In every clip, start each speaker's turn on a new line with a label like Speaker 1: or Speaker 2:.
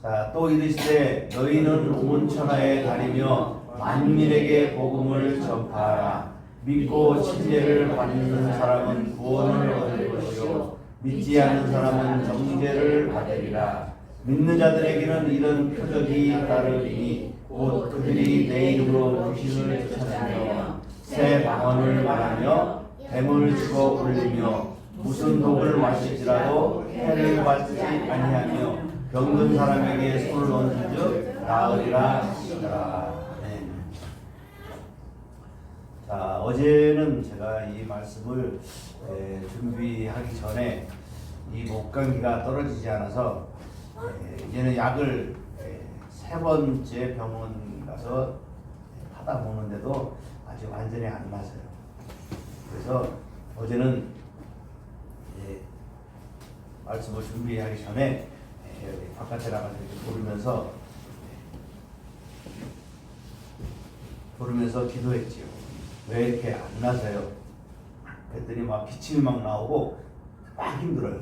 Speaker 1: 자, 또 이르시되 너희는 온 천하에 다니며 만민에게 복음을 전파하라. 믿고 침례를 받는 사람은 구원을 얻을 것이요 믿지 않는 사람은 정죄를 받으리라. 믿는 자들에게는 이런 표적이 따르리니 곧 그들이 내 이름으로 귀신을 쫓아내며 새 방언을 말하며 뱀을 집어 올리며 무슨 독을 마실지라도 해를 받지 아니하며 병든 사람에게 손을 얹은즉 나으리라 하시더라. 자, 어제는 제가 이 말씀을 준비하기 전에 이 목감기가 떨어지지 않아서 이제는 약을 세 번째 병원 가서 하다 먹는데도 아직 완전히 안 나서요. 그래서 어제는 말씀을 준비하기 전에 바깥에 나가서 이렇게 부르면서 기도했지요. 왜 이렇게 안 나서요? 그랬더니 막 기침이 막 나오고 막 힘들어요.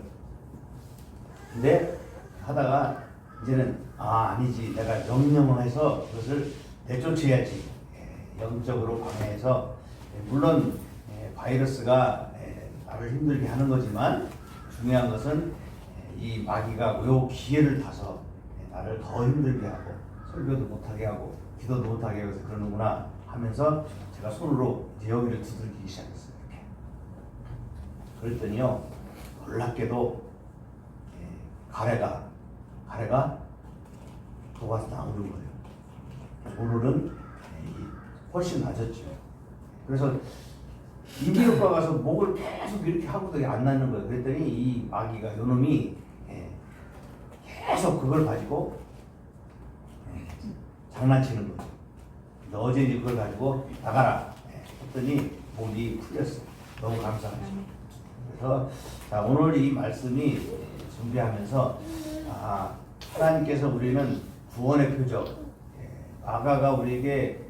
Speaker 1: 근데 하다가 이제는 아니지, 내가 명령해서 그것을 내쫓아야지. 영적으로 방해해서 물론 바이러스가 나를 힘들게 하는 거지만 중요한 것은 이 마귀가 요 기회를 타서 나를 더 힘들게 하고 설교도 못하게 하고 기도도 못하게 해서 그러는구나 하면서 제가 손으로 이제 여기를 두들기기 시작했어요. 이렇게. 그랬더니요, 놀랍게도 가래가 녹아서 나오는 거예요. 오늘은 훨씬 낮았죠. 그래서 인기효과 가서 목을 계속 이렇게 하고도 안 낫는 거예요. 그랬더니 이 마귀가, 요놈이 계속 그걸 가지고 장난치는 거죠. 어제 이제 그걸 가지고 나가라 했더니 목이 풀렸어요. 너무 감사하죠. 그래서 자, 오늘 이 말씀이 준비하면서 하나님께서 우리는 구원의 표적, 아가가 우리에게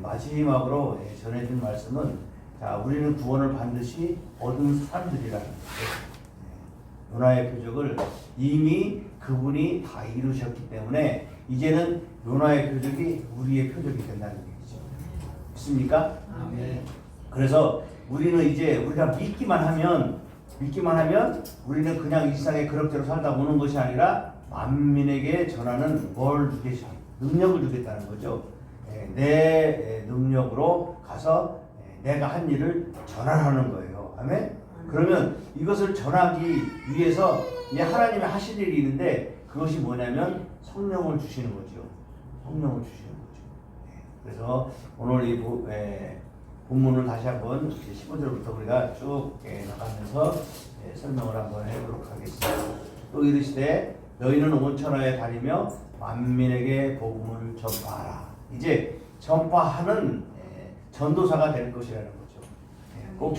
Speaker 1: 마지막으로 전해준 말씀은, 자, 우리는 구원을 반드시 얻은 사람들이라는 거죠. 요나의 표적을 이미 그분이 다 이루셨기 때문에 이제는 요나의 표적이 우리의 표적이 된다는 얘기죠. 믿습니까?
Speaker 2: 아멘.
Speaker 1: 그래서 우리는 이제 우리가 믿기만 하면 우리는 그냥 이 세상에 그럭저럭 살다 오는 것이 아니라 만민에게 전하는 뭘 주겠어? 능력을 주겠다는 거죠. 내 능력으로 가서 내가 한 일을 전하라는 거예요. 아멘? 그러면 이것을 전하기 위해서 하나님이 하실 일이 있는데, 그것이 뭐냐면 성령을 주시는 거죠. 성령을 주시는 거죠. 그래서 오늘 이 본문을 다시 한번 15절부터 우리가 쭉 나가면서 설명을 한번 해보도록 하겠습니다. 또 이르시되 너희는 온 천하에 다니며 만민에게 복음을 전파하라. 이제 전파하는 전도사가 될 것이라는 거죠. 꼭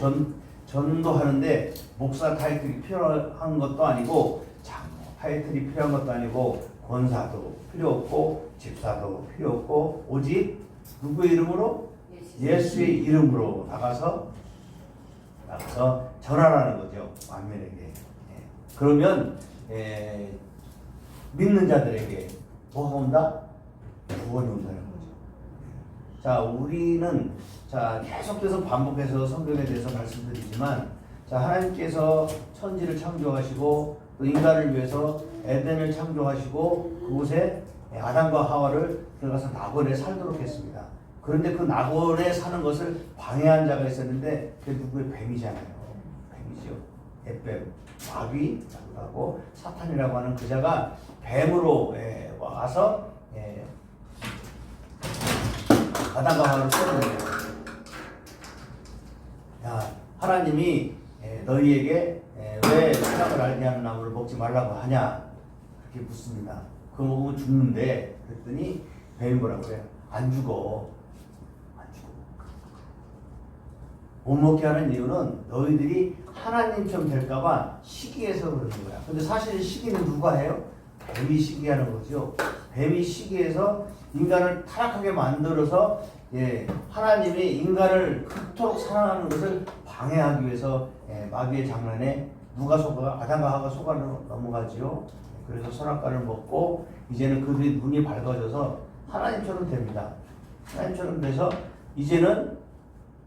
Speaker 1: 전도하는데 목사 타이틀이 필요한 것도 아니고, 장로 타이틀이 필요한 것도 아니고, 권사도 필요 없고, 집사도 필요 없고, 오직 누구의 이름으로? 예수의 이름으로 나가서 전하라는 거죠. 만민에게. 그러면 믿는 자들에게 뭐가 온다? 구원이 온다는 거죠. 자, 우리는 계속해서 반복해서 성경에 대해서 말씀드리지만, 하나님께서 천지를 창조하시고 또 인간을 위해서 에덴을 창조하시고 그곳에 아담과 하와를 들어가서 낙원에 살도록 했습니다. 그런데 그 낙원에 사는 것을 방해한 자가 있었는데, 그게 누구의? 뱀이잖아요. 뱀이죠. 뱀, 마귀라고 하고 사탄이라고 하는 그 자가 뱀으로 와서 아담과 하와를 쏘는데요. 하나님이 너희에게 왜 사람을 알게 하는 나무를 먹지 말라고 하냐? 그렇게 묻습니다. 그거 먹으면 죽는데, 그랬더니 뱀이 뭐라고 그래요? 안 죽어. 못 먹게 하는 이유는 너희들이 하나님처럼 될까봐 시기해서 그러는 거야. 근데 사실 시기는 누가 해요? 뱀이 시기하는 거죠. 뱀이 시기해서 인간을 타락하게 만들어서 하나님이 인간을 그토록 사랑하는 것을 방해하기 위해서 마귀의 장난에 누가 속아? 아담과 하와가 속아 넘어가지요. 그래서 선악과를 먹고 이제는 그들이 눈이 밝아져서 하나님처럼 됩니다. 하나님처럼 돼서 이제는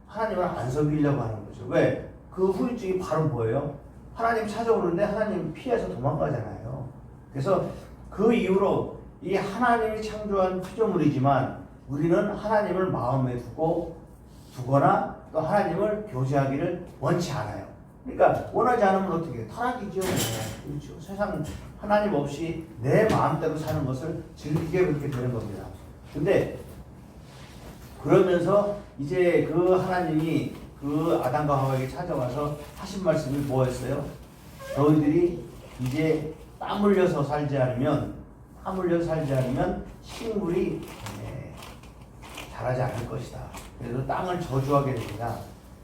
Speaker 1: 하나님을 안 섬기려고 하는 거죠. 왜? 그 후유증이 바로 뭐예요? 하나님 찾아오는데 하나님 피해서 도망가잖아요. 그래서 그 이후로 이 하나님이 창조한 피조물이지만 우리는 하나님을 마음에 두거나 또 하나님을 교제하기를 원치 않아요. 그러니까 원하지 않으면 어떻게 해요? 타락이죠. 그렇죠. 세상 하나님 없이 내 마음대로 사는 것을 즐기게 그렇게 되는 겁니다. 근데 그러면서 이제 그 하나님이 그 아담과 하와에게 찾아와서 하신 말씀이 뭐였어요? 너희들이 이제 땀 흘려서 살지 않으면 식물이 자라지 않을 것이다. 그래서 땅을 저주하게 됩니다.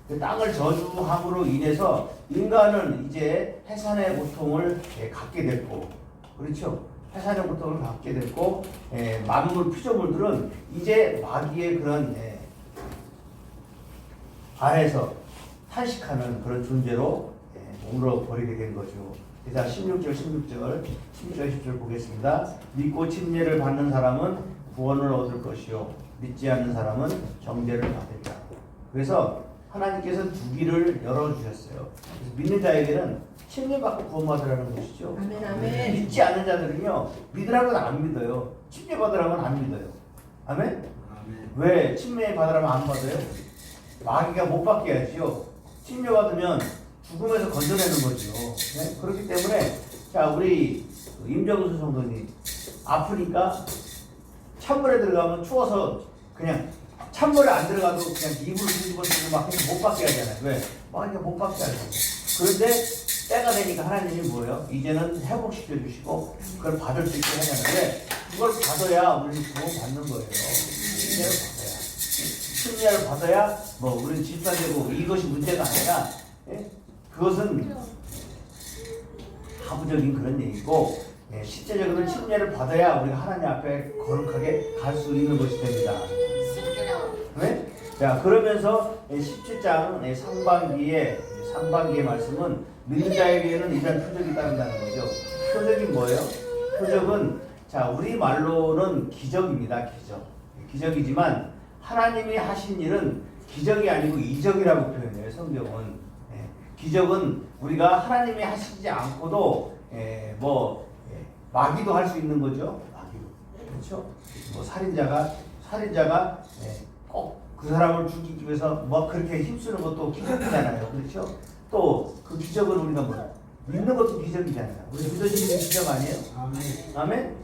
Speaker 1: 그 땅을 저주함으로 인해서 인간은 이제 해산의 고통을 갖게 됐고, 그렇죠? 해산의 고통을 갖게 됐고, 만물 피조물들은 이제 마귀의 그런 아래서 탄식하는 그런 존재로 몸으로 버리게 된 거죠. 자, 16절 10절 보겠습니다. 믿고 침례를 받는 사람은 구원을 얻을 것이요 믿지 않는 사람은 정죄를 받으리라. 그래서 하나님께서는 두 길을 열어주셨어요. 그래서 믿는 자에게는 침례받고 구원받으라는 것이죠.
Speaker 2: 아멘, 아멘.
Speaker 1: 믿지 않는 자들은요, 믿으라고는 안 믿어요. 침례받으라고는 안 믿어요. 아멘?
Speaker 3: 아멘.
Speaker 1: 왜 침례 받으라면 안 받아요? 마귀가 못 받게 하지요. 침례받으면 죽음에서 건져내는 거죠. 네? 그렇기 때문에 자, 우리 임정수 성도님 아프니까 찬물에 들어가면 추워서 그냥 찬물에 안 들어가도 그냥 이불을 뒤집어 쓰고 막 해서 못 받게 하잖아요. 왜? 마귀가 못 받게 하잖아요. 그런데 때가 되니까 하나님이 뭐예요? 이제는 회복시켜 주시고 그걸 받을 수 있게 하잖아요. 그걸 받아야 우리는 구원 받는 거예요. 침례를 받아야 뭐 우리는 집사되고 이것이 문제가 아니라 그것은 하부적인 그런 얘기고 실제적으로 침례를 받아야 우리가 하나님 앞에 거룩하게 갈 수 있는 것이 됩니다. 네? 자, 그러면서 17장 상반기의 말씀은 믿는 자에게는 이런 표적이 따른다는 거죠. 표적이 뭐예요? 표적은 자, 우리 말로는 기적입니다. 기적이지만 하나님이 하신 일은 기적이 아니고 이적이라고 표현해요. 성경은. 기적은 우리가 하나님이 하시지 않고도 마귀도 할 수 있는 거죠. 마귀도. 그렇죠? 뭐 살인자가 꼭 그 사람을 죽이기 위해서 뭐 그렇게 힘쓰는 것도 기적이잖아요. 그렇죠? 또 그 기적은 우리가 뭐 믿는 것도 기적이잖아요. 우리 믿어지는 기적 아니에요?
Speaker 3: 아멘.
Speaker 1: 아멘?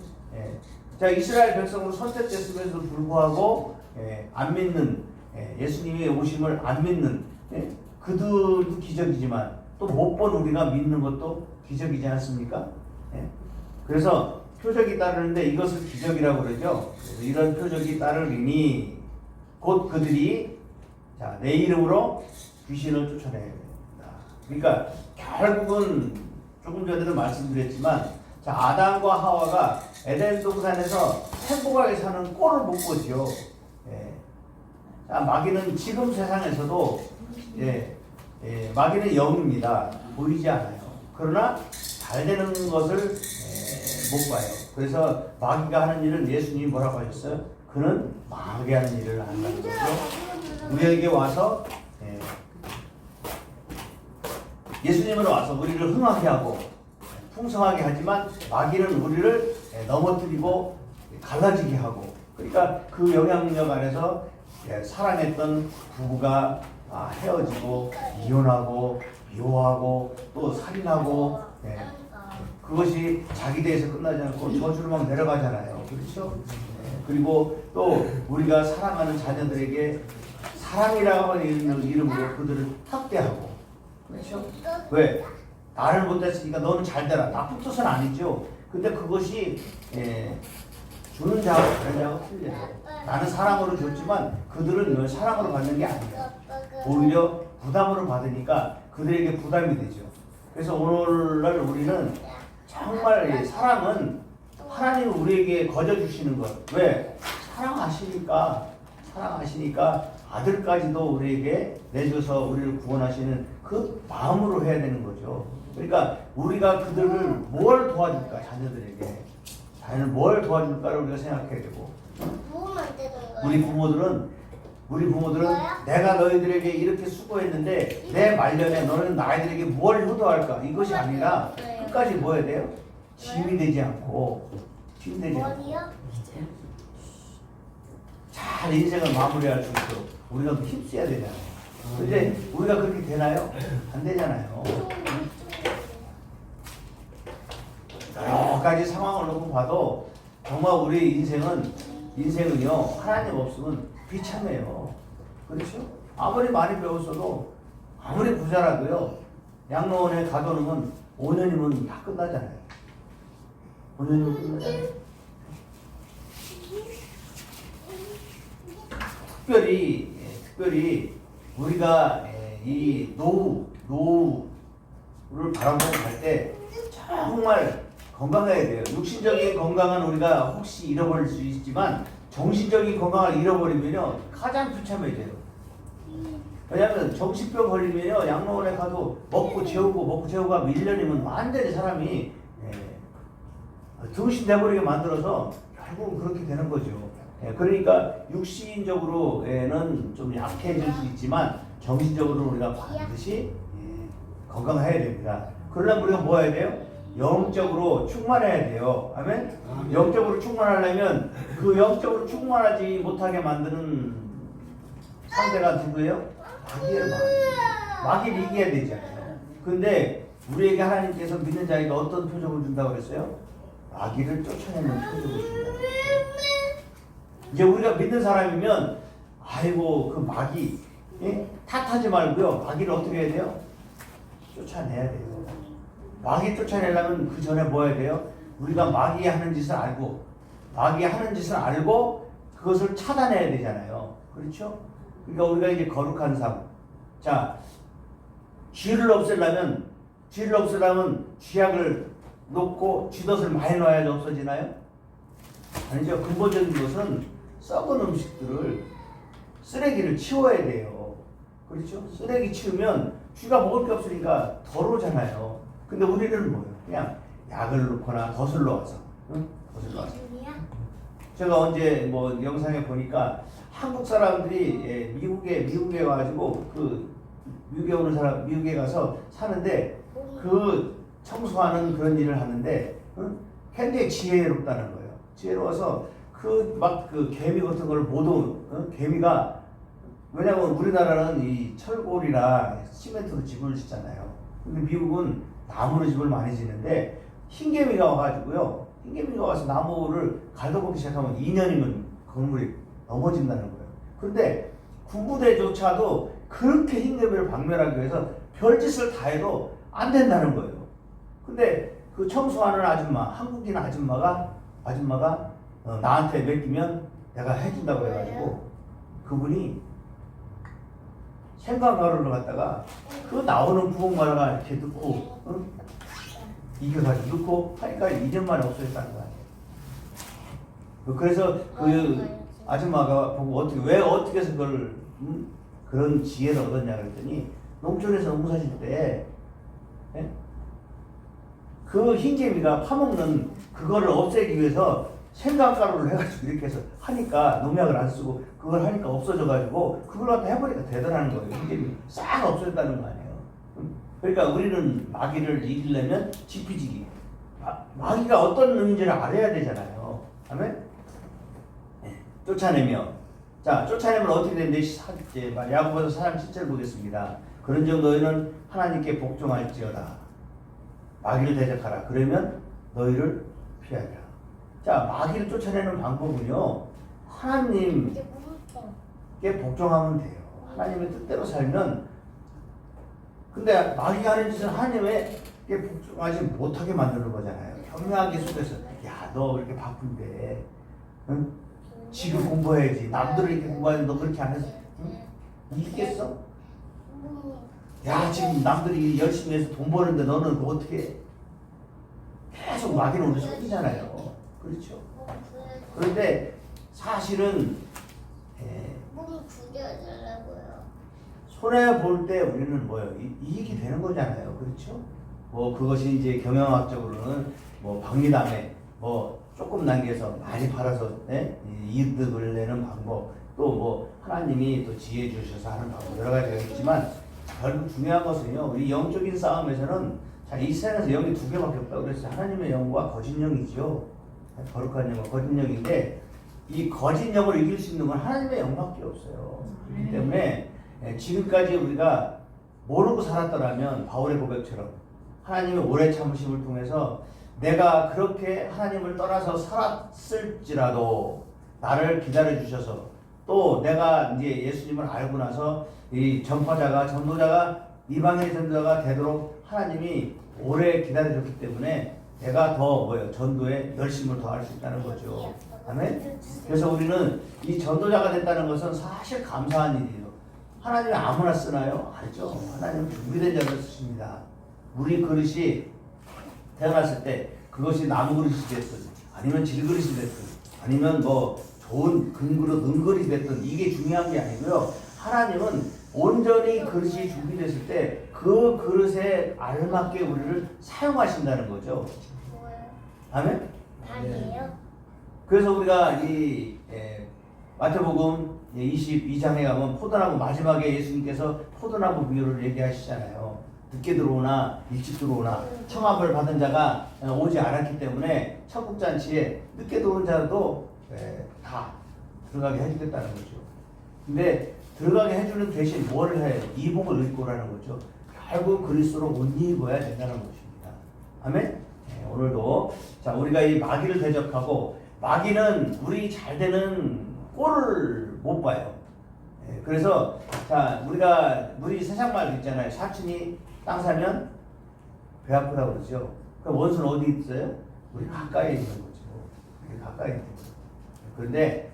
Speaker 1: 자, 이스라엘 백성으로 선택됐음에도 불구하고 안 믿는 예수님의 오심을 안 믿는 그들도 기적이지만 또 못 본 우리가 믿는 것도 기적이지 않습니까? 그래서 표적이 따르는데 이것을 기적이라고 그러죠. 그래서 이런 표적이 따르리니 곧 그들이 자, 내 이름으로 귀신을 쫓아내야 됩니다. 그러니까 결국은 조금 전에도 말씀드렸지만 자, 아담과 하와가 에덴 동산에서 행복하게 사는 꼴을 못 보죠. 자, 마귀는 지금 세상에서도 마귀는 영입니다. 보이지 않아요. 그러나 잘 되는 것을 못 봐요. 그래서 마귀가 하는 일은 예수님이 뭐라고 하셨어요? 그는 망하게 하는 일을 한다는 거죠. 우리에게 와서 예수님은 와서 우리를 흥하게 하고 풍성하게 하지만 마귀는 우리를 넘어뜨리고 갈라지게 하고, 그러니까 그 영향력 안에서 사랑했던 부부가 헤어지고 이혼하고 미워하고 또 살인하고 그것이 자기 대해서 끝나지 않고 저주로 막 내려가잖아요. 그렇죠? 그리고 또 우리가 사랑하는 자녀들에게 사랑이라고 하는 이름으로 그들을 학대하고, 그렇죠? 왜? 나를 못했으니까 너는 잘 되라. 나쁜 뜻은 아니죠. 근데 그것이 주는 자하고 다른 자하고 틀려요. 나는 사랑으로 줬지만 그들은 널 사랑으로 받는 게 아니에요. 오히려 부담으로 받으니까 그들에게 부담이 되죠. 그래서 오늘날 우리는 정말 사랑은 하나님이 우리에게 거저주시는 것. 왜? 사랑하시니까 아들까지도 우리에게 내줘서 우리를 구원하시는 그 마음으로 해야 되는 거죠. 그러니까 우리가 그들을 뭘 도와줄까, 자녀들에게. 자녀를 뭘 도와줄까를 우리가 생각해야 되고. 우리 부모들은 내가 너희들에게 이렇게 수고했는데 내 말년에 너는 나이들에게 뭘 효도할까? 이것이 아니라 끝까지 뭐 해야 돼요? 짐이 되지 않고 잘 인생을 마무리할 수 있도록 우리가 힘써야 되잖아요. 근데 우리가 그렇게 되나요? 안 되잖아요. 여러 가지 상황을 놓고 봐도 정말 우리 인생은요 하나님 없으면 비참해요. 그렇죠? 아무리 많이 배웠어도 아무리 부자라도요 양로원에 가둬놓으면 5년이면 다 끝나잖아요. 5년이면 끝나잖아요. 특별히 우리가 이 노후를 바라보고 갈 때 정말 건강해야 돼요. 육신적인 건강은 우리가 혹시 잃어버릴 수 있지만 정신적인 건강을 잃어버리면요 가장 비참해져요. 왜냐하면 정신병 걸리면요 양로원에 가도 먹고 재우고 하면 1년이면 완전히 사람이 등신돼버리게 만들어서 결국은 그렇게 되는 거죠. 그러니까 육신적으로는 좀 약해질 수 있지만 정신적으로 우리가 반드시 건강해야 됩니다. 그러려면 우리가 뭐 해야 돼요? 영적으로 충만해야 돼요. 아멘? 영적으로 충만하려면 그 영적으로 충만하지 못하게 만드는 상대가 누구예요? 마귀예요. 마귀를 이겨야 되잖아요. 근데 우리에게 하나님께서 믿는 자에게 어떤 표적을 준다고 그랬어요? 마귀를 쫓아내는 표적을 준다. 이제 우리가 믿는 사람이면 아이고 그 마귀 탓하지 말고요. 마귀를 어떻게 해야 돼요? 쫓아내야 돼요. 마귀 쫓아내려면 그 전에 뭐 해야 돼요? 우리가 마귀 하는 짓을 알고 그것을 차단해야 되잖아요. 그렇죠? 그러니까 우리가 이제 거룩한 삶. 자, 죄를 없애려면 쥐약을 놓고 쥐덫을 많이 놔야지 없어지나요? 아니죠. 근본적인 것은 썩은 음식들을 쓰레기를 치워야 돼요. 그렇죠? 쓰레기 치우면 쥐가 먹을 게 없으니까 더러우잖아요. 근데 우리는 뭐예요? 그냥 약을 넣거나 덫을 놓아서, 덫을 놓아서. 제가 언제 뭐 영상에 보니까 한국 사람들이 미국에 와가지고 미국에 가서 사는데 그 청소하는 그런 일을 하는데 굉장히 지혜롭다는 거예요. 지혜로워서 그 개미 같은 걸 모두 개미가 왜냐면 우리나라는 이 철골이나 시멘트로 집을 짓잖아요. 근데 미국은 나무로 집을 많이 짓는데 흰개미가 와가지고요. 흰개미가 와서 나무를 갈아먹기 시작하면 2년이면 건물이 넘어진다는 거예요. 그런데 구부대조차도 그렇게 흰개미를 박멸하기 위해서 별짓을 다 해도 안 된다는 거예요. 근데 그 청소하는 한국인 아줌마가 나한테 맡기면 내가 해준다고 해가지고 그분이 생강가루를 갖다가 그 나오는 구멍마다 이렇게 넣고 이겨가지고 넣고 하니까 2년 만에 없어졌다는 거 아니에요. 그래서 그 아줌마가 보고 왜 어떻게 해서 그걸 그런 지혜를 얻었냐 그랬더니 농촌에서 농사질 때 그 흰개미가 파먹는 그거를 없애기 위해서 생강가루를 해가지고 이렇게 해서 하니까 농약을 안 쓰고 그걸 하니까 없어져가지고 그걸 갖다 해버리니까 되더라는 거예요. 흰개미 싹 없어졌다는 거 아니에요. 그러니까 우리는 마귀를 이기려면 지피지기. 마귀가 어떤 의미인지를 알아야 되잖아요. 아멘? 쫓아내면. 자, 쫓아내면 어떻게 되는데 야고보서 4장 7절 보겠습니다. 그런즉 너희는 하나님께 복종할지어다. 마귀를 대적하라. 그러면 너희를 피하리라. 자, 마귀를 쫓아내는 방법은요. 하나님께 복종하면 돼요. 하나님의 뜻대로 살면 근데 마귀가 하는 짓은 하나님에게 복종하지 못하게 만드는 거잖아요. 경외하게 속에서 야, 너 이렇게 바쁜데 응? 지금 공부해야지. 남들은 이렇게 공부하는데 너 그렇게 안 해서 이기겠어? 야, 지금 남들이 열심히 해서 돈 버는데 너는 어떻게 해? 계속 마귀는 우리 속이잖아요. 그렇죠? 그런데 사실은 손해 볼 때 우리는 뭐예요? 이익이 되는 거잖아요. 그렇죠? 뭐 그것이 이제 경영학적으로는 뭐 박리담에 뭐 조금 남겨서 많이 팔아서 이득을 내는 방법, 또 뭐 하나님이 또 지혜 주셔서 하는 방법 여러 가지가 있지만 결국 중요한 것은요, 우리 영적인 싸움에서는 자, 이 세상에서 영이 두 개밖에 없다고 그랬어요. 하나님의 영과 거짓 영이죠. 거룩한 영과 거짓 영인데 이 거짓 영을 이길 수 있는 건 하나님의 영밖에 없어요. 그렇기 때문에 지금까지 우리가 모르고 살았더라면 바울의 고백처럼 하나님의 오래 참으심을 통해서 내가 그렇게 하나님을 떠나서 살았을지라도 나를 기다려 주셔서 또 내가 이제 예수님을 알고 나서 이 전파자가 전도자가 이방인의 전도자가 되도록 하나님이 오래 기다려 줬기 때문에 내가 더 뭐예요? 전도에 열심을 더할 수 있다는 거죠. 아멘. 그래서 우리는 이 전도자가 됐다는 것은 사실 감사한 일이에요. 하나님이 아무나 쓰나요? 아니죠. 하나님은 준비된 자를 쓰십니다. 우리 그릇이 태어났을 때 그것이 나무 그릇이 됐든 아니면 질그릇이 됐든 아니면 뭐 좋은 금그릇 은그릇이 됐든 이게 중요한 게 아니고요. 하나님은 온전히 그릇이 준비됐을 때 그 그릇에 알맞게 우리를 사용하신다는 거죠. 아멘?
Speaker 2: 닭이에요?
Speaker 1: 그래서 우리가 이 마태복음 22장에 가면 포도나무 마지막에 예수님께서 포도나무 비유를 얘기하시잖아요. 늦게 들어오나 일찍 들어오나 청함을 받은 자가 오지 않았기 때문에 천국잔치에 늦게 들어온 자도 다 들어가게 해주겠다는 거죠. 근데 들어가게 해주는 대신 뭘 해요? 이복을 입고 라는 거죠. 결국 그리스도로 옷 입어야 된다는 것입니다. 아멘? 오늘도 자 우리가 이 마귀를 대적하고 마귀는 우리 잘 되는 꼴을 못 봐요. 그래서 자 우리 세상 말도 있잖아요. 사촌이 땅 사면 배 아프다고 그러죠. 그럼 원수는 어디 있어요? 우리 가까이에 있는 거죠. 우리 가까이에 있는 거죠. 그런데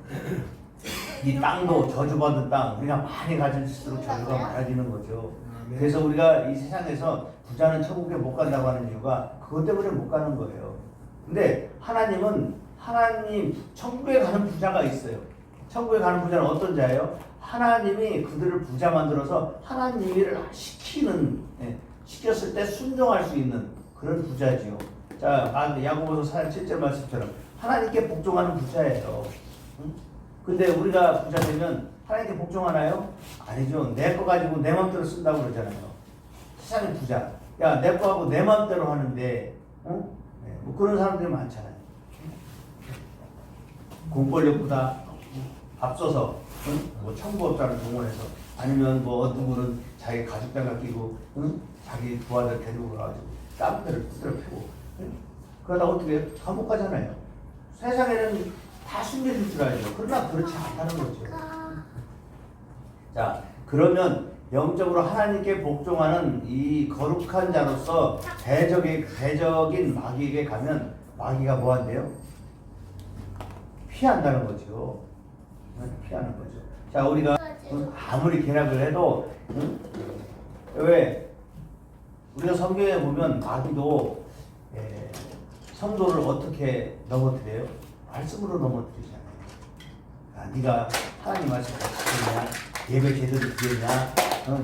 Speaker 1: 이 땅도 저주받은 땅 우리가 많이 가질수록 저주가 많아지는 거죠. 그래서 우리가 이 세상에서 부자는 천국에 못 간다고 하는 이유가 그것 때문에 못 가는 거예요. 근데 하나님 천국에 가는 부자가 있어요. 천국에 가는 부자는 어떤 자예요? 하나님이 그들을 부자 만들어서 하나님 일을 시켰을 때 순종할 수 있는 그런 부자지요. 자, 야고보서 4장 7절 말씀처럼 하나님께 복종하는 부자예요. 응? 근데 우리가 부자 되면 하나님께 복종하나요? 아니죠. 내 거 가지고 내 맘대로 쓴다고 그러잖아요. 세상의 부자. 야, 내 거하고 내 맘대로 하는데, 어? 뭐 그런 사람들이 많잖아요. 공권력보다 앞서서, 뭐 청부업자를 동원해서, 아니면 뭐 누구는 자기 가족장갑 끼고, 자기 부하들 데리고 가가지고 땀들을 두드려 패고, 그러다 어떻게 해요? 감옥 가잖아요. 세상에는 다 숨겨질 줄 알죠. 그러나 그렇지 않다는 거죠. 자, 그러면 영적으로 하나님께 복종하는 이 거룩한 자로서 대적인 마귀에게 가면 마귀가 뭐 한대요? 피한다는 거죠. 피하는 거죠. 자, 우리가 아무리 계략을 해도 왜 우리가 성경에 보면 마귀도 성도를 어떻게 넘어뜨려요? 말씀으로 넘어뜨리잖아요. 네가 하나님 말씀 잘 지켰냐? 예배 제대로 드렸냐? 네가 뭐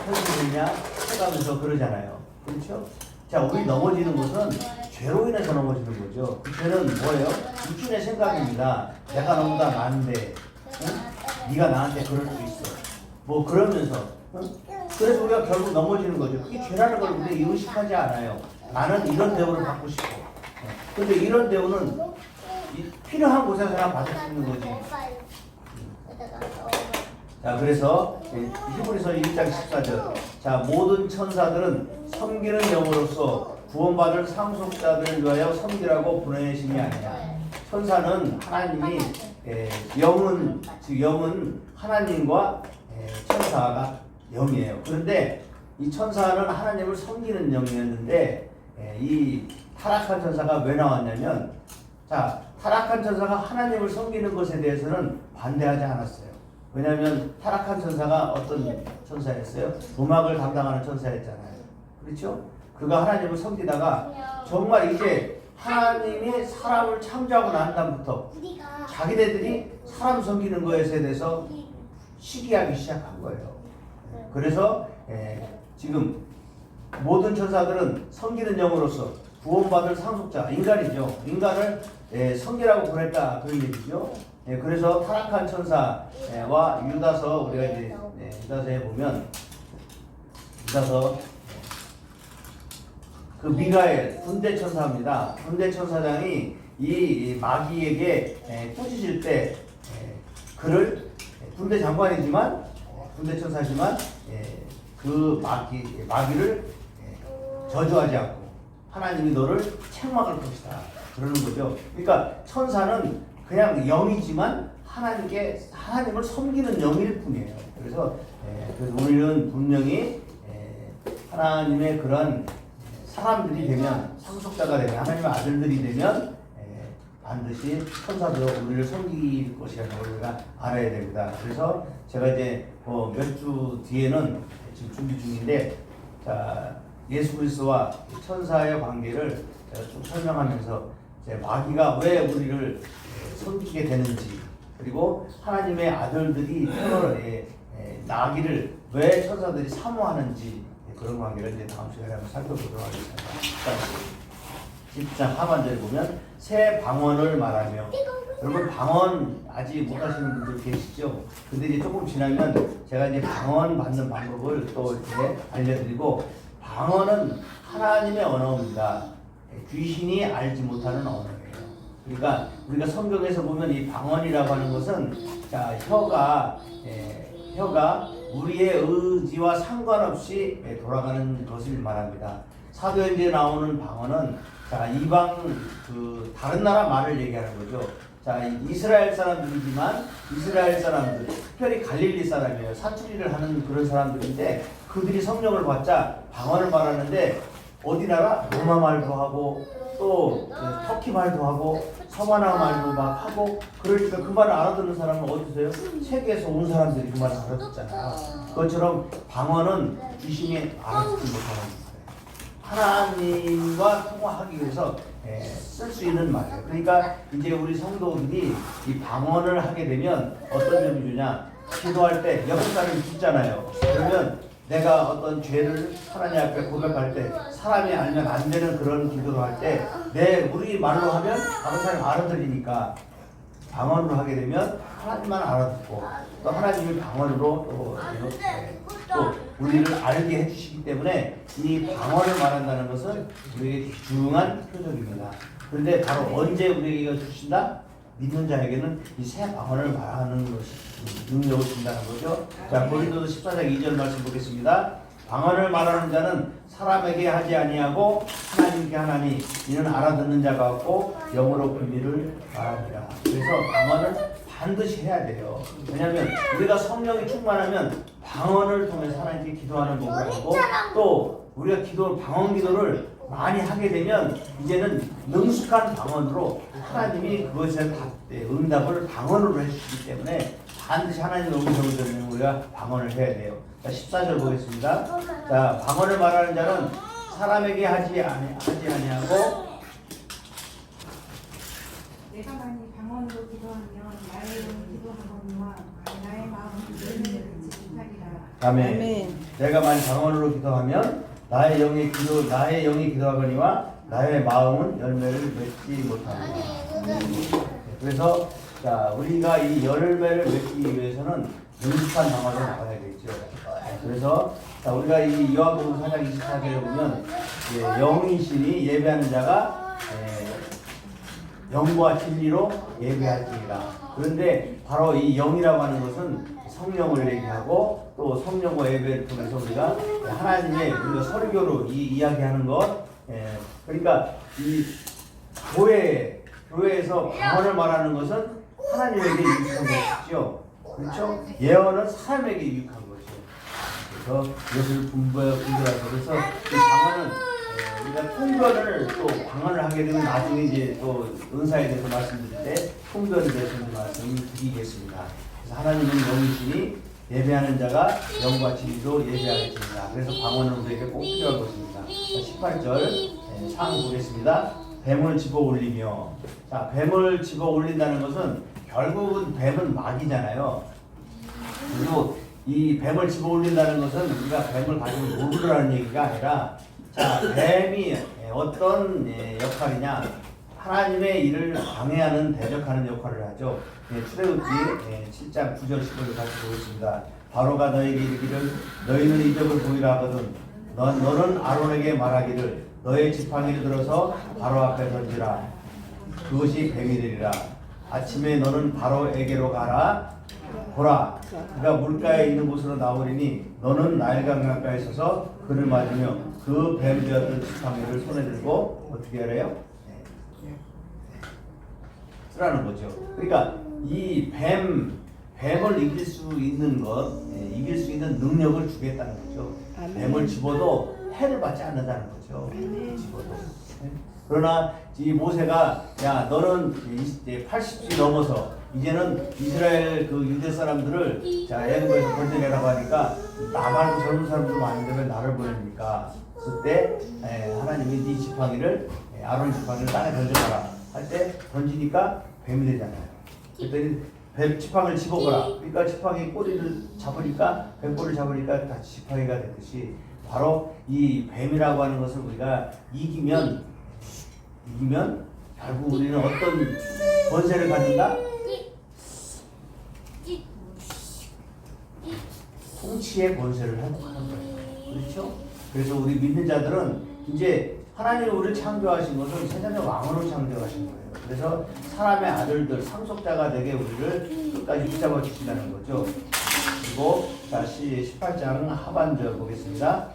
Speaker 1: 헌신했냐? 해가면서 그러잖아요. 그렇죠? 자, 우리 넘어지는 것은 죄로 인해서 넘어지는 거죠. 그 죄는 뭐예요? 육신의 생각입니다. 내가 너무나 많은데 네가 나한테 그럴 수 있어. 뭐 그러면서 그래서 우리가 결국 넘어지는 거죠. 그게 죄라는 걸 우리 의식하지 않아요. 나는 이런 대우를 받고 싶어. 근데 이런 대우는 필요한 곳에서나 받을 수 있는 거지. 자, 그래서 히브리서 1장 14절. 자, 모든 천사들은 섬기는 영으로서 구원받을 상속자들을 위하여 섬기라고 보내심이 아니냐. 천사는 하나님이 영은 하나님과 천사가 영이에요. 그런데 이 천사는 하나님을 섬기는 영이었는데 이 타락한 천사가 왜 나왔냐면, 자, 타락한 천사가 하나님을 섬기는 것에 대해서는 반대하지 않았어요. 왜냐하면 타락한 천사가 어떤 천사였어요? 음악을 담당하는 천사였잖아요. 그렇죠? 그가 하나님을 섬기다가 정말 이제 하나님이 사람을 창조하고 난 다음부터 자기네들이 사람 섬기는 것에 대해서 시기하기 시작한 거예요. 그래서 지금 모든 천사들은 섬기는 영으로서 구원받을 상속자, 인간이죠. 인간을 섬기라고 보냈다 그런 얘기죠. 그래서 타락한 천사와 유다서 우리가 이제 유다서에 보면 유다서 그 미가엘 군대 천사입니다. 군대 천사장이 이 마귀에게 꾸짖을 때 그를 군대 장관이지만 군대 천사지만 그 마귀를 저주하지 않고 하나님이 너를 책망할 것이다 그러는 거죠. 그러니까 천사는 그냥 영이지만 하나님을 섬기는 영일 뿐이에요. 그래서 우리는 분명히 하나님의 그런 사람들이 되면 상속자가 되면 하나님의 아들들이 되면 반드시 천사도 우리를 섬길 것이라는 걸 우리가 알아야 됩니다. 그래서 제가 이제 몇 주 뒤에는 지금 준비 중인데 자, 예수 그리스도와 천사의 관계를 제가 좀 설명하면서 마귀가 왜 우리를 섬기게 되는지 그리고 하나님의 아들들이 나기를 왜 천사들이 사모하는지 그런 관계를 이제 다음 시간에 한번 살펴보도록 하겠습니다. 10장 하반절에 보면 새 방언을 말하며 여러분 방언 아직 못 하시는 분들 계시죠? 근데 이제 조금 지나면 제가 이제 방언 받는 방법을 또 이렇게 알려드리고 방언은 하나님의 언어입니다. 귀신이 알지 못하는 언어예요. 그러니까 우리가 성경에서 보면 이 방언이라고 하는 것은 자 혀가 우리의 의지와 상관없이 돌아가는 것을 말합니다. 사도행전에 나오는 방언은 자 이방 다른 나라 말을 얘기하는 거죠. 자 이스라엘 사람들이지만 이스라엘 사람들 특별히 갈릴리 사람이에요. 사투리를 하는 그런 사람들인데 그들이 성령을 받자 방언을 말하는데 어디 나라 로마 말도 하고 또 터키 말도 하고 서바나 말도 막 하고 그러니까 그 말을 알아듣는 사람은 어디서요? 세계에서 온 사람들이 그 말을 알아듣잖아요. 그것처럼 방언은 귀신이 알아듣지 못하는 거예요. 하나님과 통화하기 위해서 쓸 수 있는 말이에요. 그러니까 이제 우리 성도들이 이 방언을 하게 되면 어떤 점이 주냐? 기도할 때 옆에 사람이 죽잖아요. 그러면 내가 어떤 죄를 하나님 앞에 고백할 때 사람이 알면 안 되는 그런 기도를 할 때 우리 말로 하면 다른 사람이 알아들으니까 방언으로 하게 되면 하나님만 알아듣고 또 하나님이 방언으로 또 우리를 알게 해주시기 때문에 이 방언을 말한다는 것은 우리에게 귀중한 표적입니다. 그런데 바로 언제 우리에게 주신다? 믿는 자에게는 이 새 방언을 말하는 것이 능력을 준다는 거죠. 자, 고린도서 14장 2절 말씀 보겠습니다. 방언을 말하는 자는 사람에게 하지 아니하고 하나님께 하나니 이는 알아듣는 자가 없고 영으로 비밀을 말합니다. 그래서 방언을 반드시 해야 돼요. 왜냐하면 우리가 성령이 충만하면 방언을 통해서 하나님께 기도하는 법을 알고 또 우리가 방언 기도를 많이 하게 되면 이제는 능숙한 방언으로 하나님이 그것에 응답을 방언으로 해주시기 때문에 반드시 하나님의 음성을 들으면 우리가 방언을 해야 돼요. 자, 14절 보겠습니다. 자, 방언을 말하는 자는 사람에게 하지 아니하고
Speaker 2: 내가 만일 방언으로 기도하면 나의 영이 기도하거니와 나의 마음은 열매를 맺지 못하리라.
Speaker 1: 아멘. 내가 만일 방언으로 기도하면 나의 영이 기도하거니와 나의 마음은 열매를 맺지 못하리라. 그래서 자 우리가 이 열매를 맺기 위해서는 능숙한 방언을 나가야겠죠. 그래서 자 우리가 이 요한복음 4장 24절에 보면 영이시니 예배하는 자가 영과 진리로 예배할지니라. 그런데 바로 이 영이라고 하는 것은 성령을 얘기하고 또 성령과 예배를 통해서 우리가 하나님의 우리가 설교로 이야기하는 것. 그러니까 이 교회에서 방언을 말하는 것은 하나님에게 유익한 것이죠. 그렇죠? 예언은 사람에게 유익한 것이죠. 그래서 이것을 분별해서 그래서 이 방언은 우리가 통변을 또 방언을 하게 되면 나중에 이제 또 은사에 대해서 말씀드릴 때 통변에 대해서 말씀드리겠습니다. 그래서 하나님은 영이시니 예배하는 자가 영과 진리로 예배하겠습니다. 그래서 방언은 우리에게 꼭 필요한 것입니다. 18절 상 보겠습니다. 뱀을 집어 올리며 자 뱀을 집어 올린다는 것은 결국은 뱀은 마귀잖아요. 그리고 이 뱀을 집어 올린다는 것은 우리가 뱀을 가지고 놀으라는 얘기가 아니라 자 뱀이 어떤 역할이냐 하나님의 일을 방해하는 대적하는 역할을 하죠. 출애굽기 7장 9절 10절을 같이 보겠습니다. 바로가 너에게 이르기를 너희는 이적을 보이라 하거든 너는 아론에게 말하기를 너의 지팡이를 들어서 바로 앞에 던지라 그것이 뱀이 되리라. 아침에 너는 바로에게로 가라 보라 그가 물가에 있는 곳으로 나오리니 너는 나일강 가까이 서서 그를 맞으며 그 뱀 되었던 지팡이를 손에 들고 어떻게 하래요? 쓰라는 거죠. 그러니까 이 뱀을 이길 수 있는 것, 이길 수 있는 능력을 주겠다는 거죠. 뱀을 집어도 해를 받지 않는다는 거죠. 집어도. 그러나 이 모세가 야 너는 이제 80이 넘어서 이제는 이스라엘 그 유대 사람들을 자 애굽에서 건져내라고 하니까 나 말고 젊은 사람들 많은데 왜 나를 보냅니까? 그때 하나님이 네 지팡이를 아론 지팡이를 땅에 던져봐라 할 때 던지니까 뱀이 되잖아요. 그랬더니 뱀 지팡이를 집어보라. 그러니까 지팡이 꼬리를 잡으니까 뱀꼬리를 잡으니까 다시 지팡이가 되듯이 바로 이 뱀이라고 하는 것을 우리가 이기면 결국 우리는 어떤 권세를 갖는다? 통치의 권세를 회복하는 거예요. 그렇죠? 그래서 우리 믿는 자들은 이제 하나님이 우리를 창조하신 것은 세상의 왕으로 창조하신 거예요. 그래서 사람의 아들들, 상속자가 되게 우리를 끝까지 붙잡아 주신다는 거죠. 그리고 다시 18장 하반절 보겠습니다.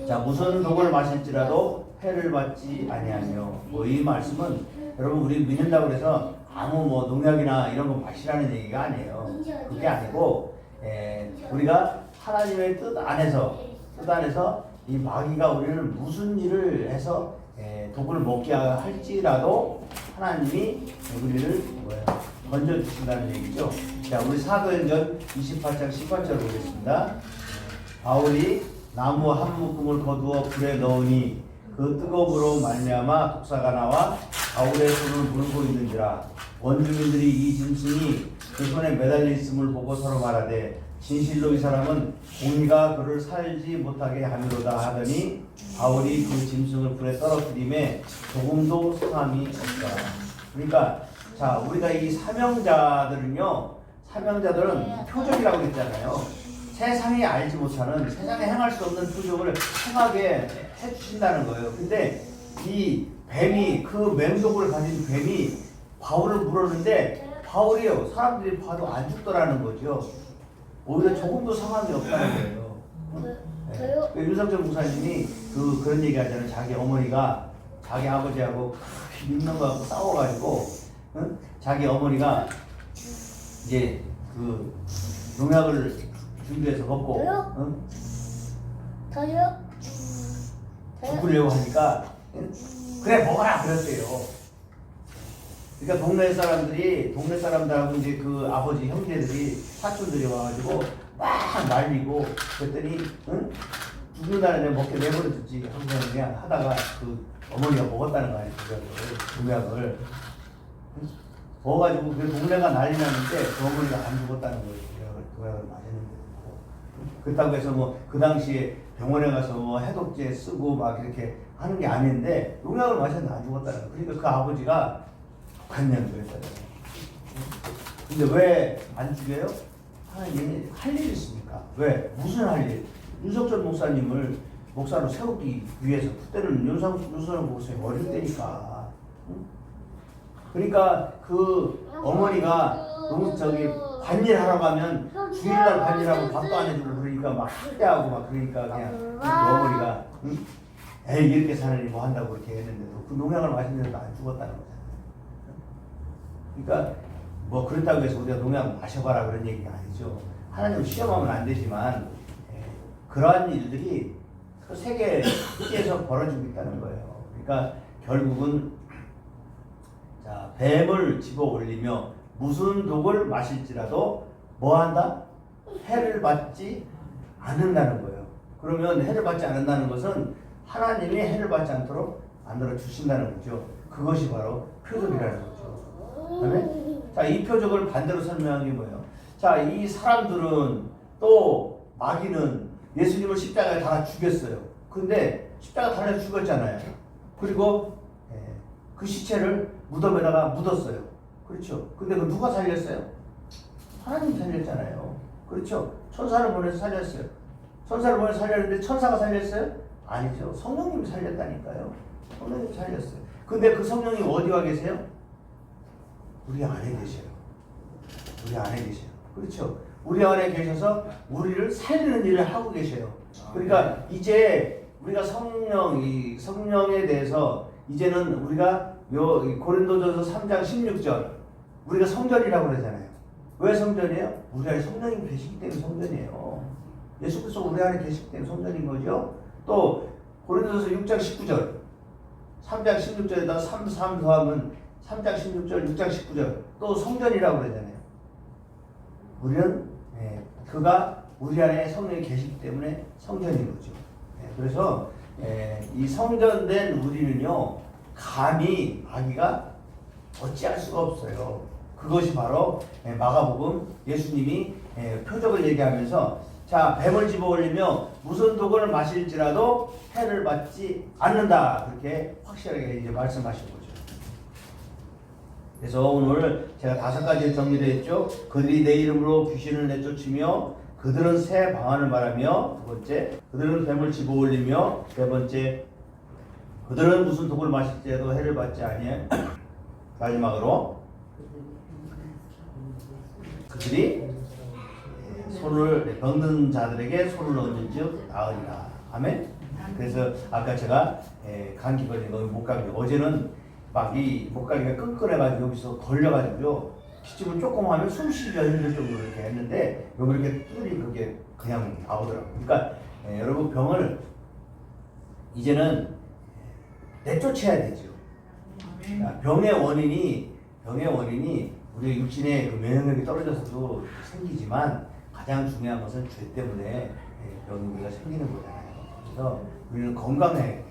Speaker 1: 자, 무슨 독을 마실지라도 해를 받지 아니하며. 이 말씀은 여러분 우리 믿는다고 해서 아무 농약이나 이런 거 마시라는 얘기가 아니에요. 그게 아니고 우리가 하나님의 뜻 안에서 이 마귀가 우리는 무슨 일을 해서 독을 먹게 할지라도 하나님이 우리를 건져 주신다는 얘기죠. 자, 우리 사도행전 28장 18절 보겠습니다. 바울이 나무 한 묶음을 거두어 불에 넣으니 그 뜨거움으로 말미암아 독사가 나와 바울의 손을 물고 있는지라. 원주민들이 이 짐승이 그 손에 매달려 있음을 보고 서로 말하되 진실로 이 사람은 공의가 그를 살지 못하게 함이로다 하더니 바울이 그 짐승을 불에 떨어뜨림에 조금도 상함이 없다. 그러니까 자 우리가 이 사명자들은 표적이라고 했잖아요. 세상이 알지 못하는 세상에 행할 수 없는 표적을 행하게 해주신다는 거예요. 근데 이 뱀이 그 맹독을 가진 뱀이 바울을 물었는데 바울이요 사람들이 봐도 안 죽더라는 거죠. 오히려 조금도 상함이 없다는 거예요. 네. 윤석철 목사님이 그런 얘기 하잖아요. 자기 어머니가 자기 아버지하고 믿는 거하고 싸워가지고 자기 어머니가 이제 그 농약을 준비해서 먹고 죽으려고 하니까 그래 먹어라 그랬대요. 그러니까 동네 사람들하고 이제 그 아버지 형제들이 사촌들이 와가지고 막 말리고 그랬더니 죽는다는 애 먹게 내버려뒀지 항상 그냥 하다가 그 어머니가 먹었다는 거 아니에요. 농약을 먹어가지고 그 동네가 난리 났는데 그 어머니가 안 죽었다는 거예요. 농약을 맞았는데 그렇다고 해서 그 당시에 병원에 가서 해독제 쓰고 막 이렇게 하는 게 아닌데 농약을 마셨는데 안 죽었다는 거예요. 그러니까 그 아버지가 독한 연구했다잖아요. 근데 왜 안 죽여요? 하나님이 할 일이 있습니까? 왜? 무슨 할 일? 윤석철 목사님을 목사로 세우기 위해서 그때는 윤석열 목사님 어릴 때니까. 그러니까 그 어머니가 관일하러 가면 주일날 관일하고 밥도 안 해주고 그러니까 막 학대하고 막 그러니까 그냥 그 어머니가 에이 이렇게 사느니 뭐 한다고 그렇게 했는데도 그 농약을 마시는데도 안 죽었다는 거잖아요. 그러니까 그렇다고 해서 우리가 농약 마셔봐라 그런 얘기가 아니죠. 하나님을 시험하면 안 되지만 그러한 일들이 세계에서 벌어지고 있다는 거예요. 그러니까 결국은 자 뱀을 집어 올리며 무슨 독을 마실지라도 뭐 한다? 해를 받지 않는다는 거예요. 그러면 해를 받지 않는다는 것은 하나님이 해를 받지 않도록 만들어 주신다는 거죠. 그것이 바로 표적이라는 거죠. 그다음에 자, 이 표적을 반대로 설명한 게 뭐예요? 자, 이 사람들은 또 마귀는 예수님을 십자가에 달아 죽였어요. 근데 십자가 달려 죽었잖아요. 그리고 그 시체를 무덤에다가 묻었어요. 그렇죠. 근데 그 누가 살렸어요? 하나님 살렸잖아요. 그렇죠. 천사를 보내서 살렸어요. 천사를 보내서 살렸는데 천사가 살렸어요? 아니죠. 성령님이 살렸다니까요. 성령님이 살렸어요. 근데 그 성령님 어디 와 계세요? 우리 안에 계셔요. 우리 안에 계셔요. 그렇죠. 우리 안에 계셔서 우리를 살리는 일을 하고 계셔요. 그러니까 이제 우리가 성령에 대해서 이제는 우리가 고린도전서 3장 16절 우리가 성전이라고 그러잖아요. 왜 성전이에요? 우리 안에 성령님이 계시기 때문에 성전이에요. 예수 그리스도 우리 안에 계시기 때문에 성전인 거죠. 또 고린도전서 6장 19절 3장 16절에다 3 더하면 3장 16절 6장 19절 또 성전이라고 그러잖아요. 우리는 그가 우리 안에 성령이 계시기 때문에 성전인 거죠. 그래서 이 성전된 우리는요 감히 마귀가 어찌할 수가 없어요. 그것이 바로 마가복음 예수님이 표적을 얘기하면서 자 뱀을 집어 올리며 무슨 독을 마실지라도 해를 받지 않는다 그렇게 확실하게 이제 말씀하신 거죠. 그래서 오늘 제가 5가지 정리되어 있죠. 그들이 내 이름으로 귀신을 내쫓으며 그들은 새 방언을 말하며 두 번째 그들은 뱀을 집어 올리며 세 번째 그들은 무슨 독을 마실지라도 해를 받지 아니해 마지막으로 그들이 손을 병든 자들에게 손을 얹은즉 나으리라. 아멘. 그래서 아까 제가 감기 걸린 거 목감기 어제는 막 이 목감기가 끈끈해가지고 여기서 걸려가지고요 기침을 조금 하면 숨쉬기가 힘들 정도로 이렇게 했는데 여기 이렇게 뚫이 그게 그냥 나오더라고요. 그러니까 여러분 병을 이제는 내쫓아야 되죠. 병의 원인이 우리 육신의 그 면역력이 떨어져서도 생기지만 가장 중요한 것은 죄 때문에 병이 우리가 생기는 거잖아요. 그래서 우리는 건강해야 돼요.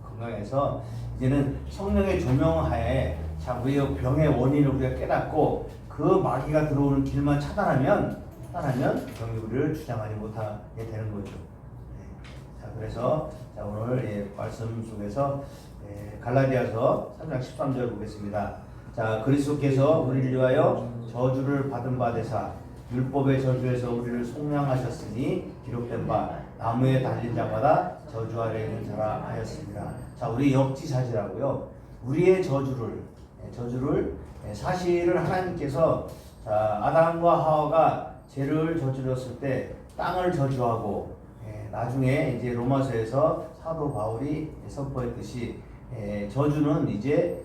Speaker 1: 건강해서 이제는 성령의 조명하에 자 우리의 병의 원인을 우리가 깨닫고 그 마귀가 들어오는 길만 차단하면 병이 우리를 주장하지 못하게 되는 거죠. 자 그래서 자 오늘 말씀 속에서 갈라디아서 3장 13절 보겠습니다. 자 그리스도께서 우리를 위하여 저주를 받은 바 되사 율법의 저주에서 우리를 속량하셨으니 기록된 바 나무에 달린 자마다 저주 아래 있는 자라 하였습니다. 자 우리 역지사지라고요. 우리의 저주를 사실을 하나님께서 아담과 하와가 죄를 저질렀을 때 땅을 저주하고 나중에 이제 로마서에서 사도 바울이 선포했듯이 저주는 이제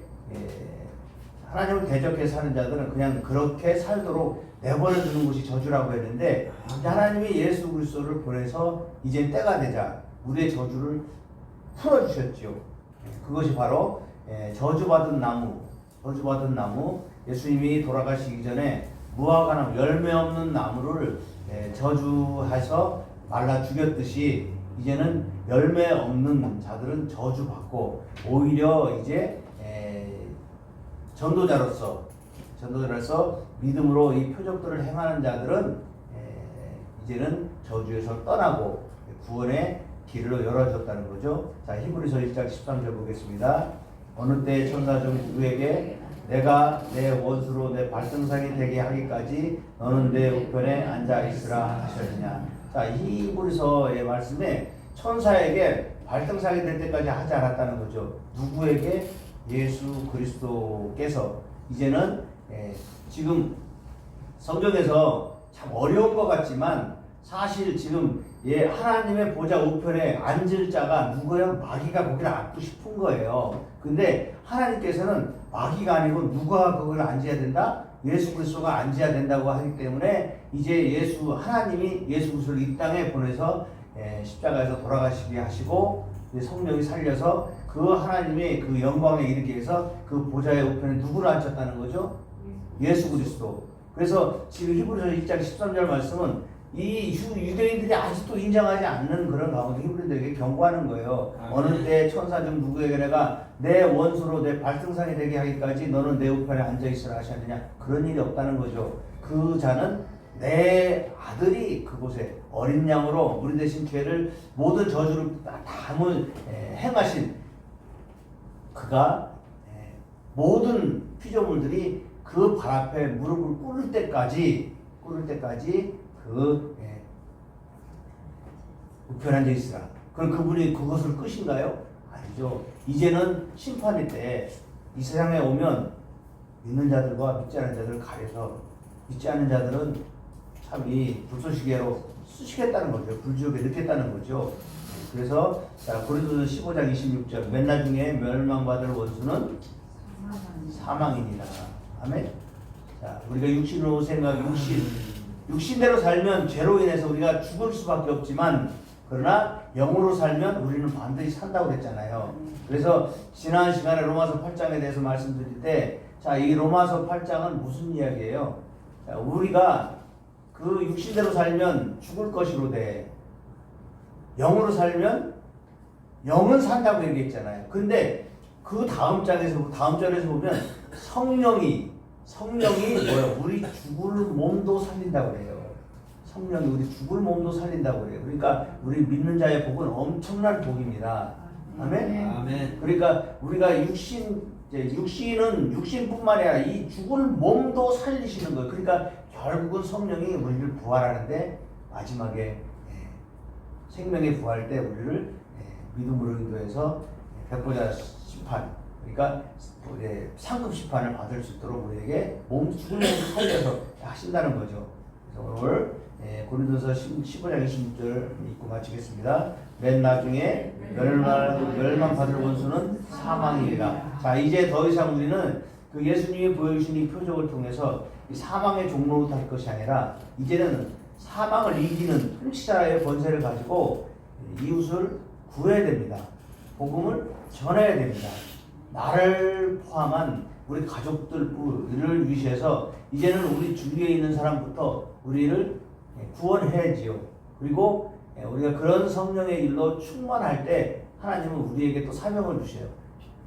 Speaker 1: 하나님을 대적해 사는 자들은 그냥 그렇게 살도록 내버려 두는 것이 저주라고 했는데 하나님이 예수 그리스도를 보내서 이제 때가 되자 우리의 저주를 풀어주셨죠. 그것이 바로 저주받은 나무 예수님이 돌아가시기 전에 무화과 나무 열매 없는 나무를 저주해서 말라 죽였듯이 이제는 열매 없는 자들은 저주받고 오히려 이제 전도자로서 믿음으로 이 표적들을 행하는 자들은 이제는 저주에서 떠나고 구원의 길을 열어줬다는 거죠. 자 히브리서 1장 13절 보겠습니다. 어느 때 천사 중 누구에게 내가 내 원수로 내 발등상이 되게 하기까지 너는 내 우편에 앉아 있으라 하셨느냐. 자 히브리서의 말씀에 천사에게 발등상이 될 때까지 하지 않았다는 거죠. 누구에게? 예수 그리스도께서. 이제는 지금 성경에서 참 어려운 것 같지만 사실 지금 하나님의 보좌 우편에 앉을 자가 누구예요? 마귀가 거기를 앉고 싶은 거예요. 근데 하나님께서는 마귀가 아니고 누가 거기를 앉아야 된다? 예수 그리스도가 앉아야 된다고 하기 때문에 이제 하나님이 예수 그리스도를 이 땅에 보내서 십자가에서 돌아가시게 하시고 성령이 살려서 그 하나님의 그 영광에 이르게 해서 그 보좌의 우편에 누구를 앉혔다는 거죠? 예수 그리스도. 그래서 지금 히브리서 1장 13절 말씀은 이 유대인들이 아직도 인정하지 않는 그런 가운데 히브리들에게 경고하는 거예요. 어느 때 천사 중 누구에게 내가 내 원수로 내 발등상이 되게 하기까지 너는 내 우편에 앉아있으라 하셨느냐. 그런 일이 없다는 거죠. 그 자는 내 아들이 그곳에 어린 양으로 우리 대신 죄를 모든 저주를 다 행하신 그가 모든 피조물들이 그 발 앞에 무릎을 꿇을 때까지 그 우편한 데 있으라. 그럼 그분이 그것을 끝인가요? 아니죠. 이제는 심판일 때 이 세상에 오면 믿는 자들과 믿지 않는 자들을 가려서 믿지 않는 자들은 참 이 불쏘시개로 쑤시겠다는 거죠. 불지옥에 넣겠다는 거죠. 그래서 자 고린도서 15장 26절 맨 나중에 멸망받을 원수는 사망이니라. 아멘. 자 우리가 육신으로 생각 육신대로 살면 죄로 인해서 우리가 죽을 수밖에 없지만 그러나 영으로 살면 우리는 반드시 산다고 그랬잖아요. 그래서 지난 시간에 로마서 8장에 대해서 말씀드릴 때 자, 이 로마서 8장은 무슨 이야기예요? 자, 우리가 그 육신대로 살면 죽을 것이로되 영으로 살면 영은 산다고 얘기했잖아요. 근데 그 다음 절에서 보면 성령이 뭐예요? 우리 죽을 몸도 살린다고 그래요. 성령이 우리 죽을 몸도 살린다고 그래요. 그러니까 우리 믿는 자의 복은 엄청난 복입니다. 아멘?
Speaker 3: 아멘.
Speaker 1: 그러니까 우리가 육신은 육신뿐만이 아니라 이 죽을 몸도 살리시는 거예요. 그러니까 결국은 성령이 우리를 부활하는데 마지막에 생명의 부활 때 우리를 믿음으로 인도해서 백보자 심판, 그러니까 상급 심판을 받을 수 있도록 우리에게 죽을 몸을 살려서 하신다는 거죠. 그래서 오늘 고린도서 15장 26절 읽고 마치겠습니다. 맨 나중에 멸망 받을 원수는 사망이라. 자 이제 더 이상 우리는 그 예수님이 보여주신 이 표적을 통해서 이 사망의 종로로 달 것이 아니라 이제는 사망을 이기는 통치자의 권세를 가지고 이웃을 구해야 됩니다. 복음을 전해야 됩니다. 나를 포함한 우리 가족들을 위시해서 이제는 우리 주위에 있는 사람부터 우리를 구원해야지요. 그리고 우리가 그런 성령의 일로 충만할 때 하나님은 우리에게 또 사명을 주셔요.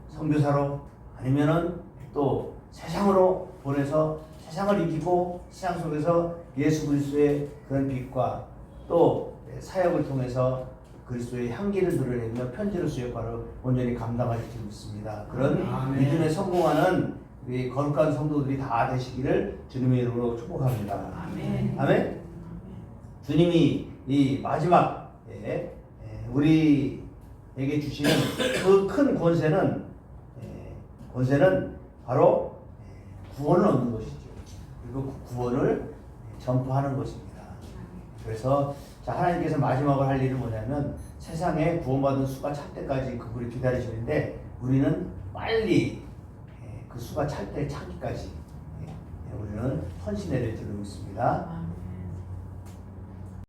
Speaker 1: 선교사로 아니면은 또 세상으로 보내서 세상을 이기고 세상 속에서 예수 그리스도의 그런 빛과 또 사역을 통해서 그리스도의 향기를 드러내며 편지로서 역할을 온전히 감당하실 줄 믿습니다. 그런
Speaker 3: 아멘.
Speaker 1: 믿음에 성공하는 우리 거룩한 성도들이 다 되시기를 주님의 이름으로 축복합니다.
Speaker 2: 아멘.
Speaker 1: 아멘. 주님이 이 마지막에 우리에게 주시는 그 큰 권세는 바로 구원을 얻는 것이죠. 그리고 그 구원을 전파하는 것입니다. 그래서 자, 하나님께서 마지막으로 할 일은 뭐냐면 세상에 구원받은 수가 찰 때까지 그분이 기다리시는데 우리는 빨리 그 수가 찰 때 차기까지 우리는 헌신해야 될 줄로 믿습니다.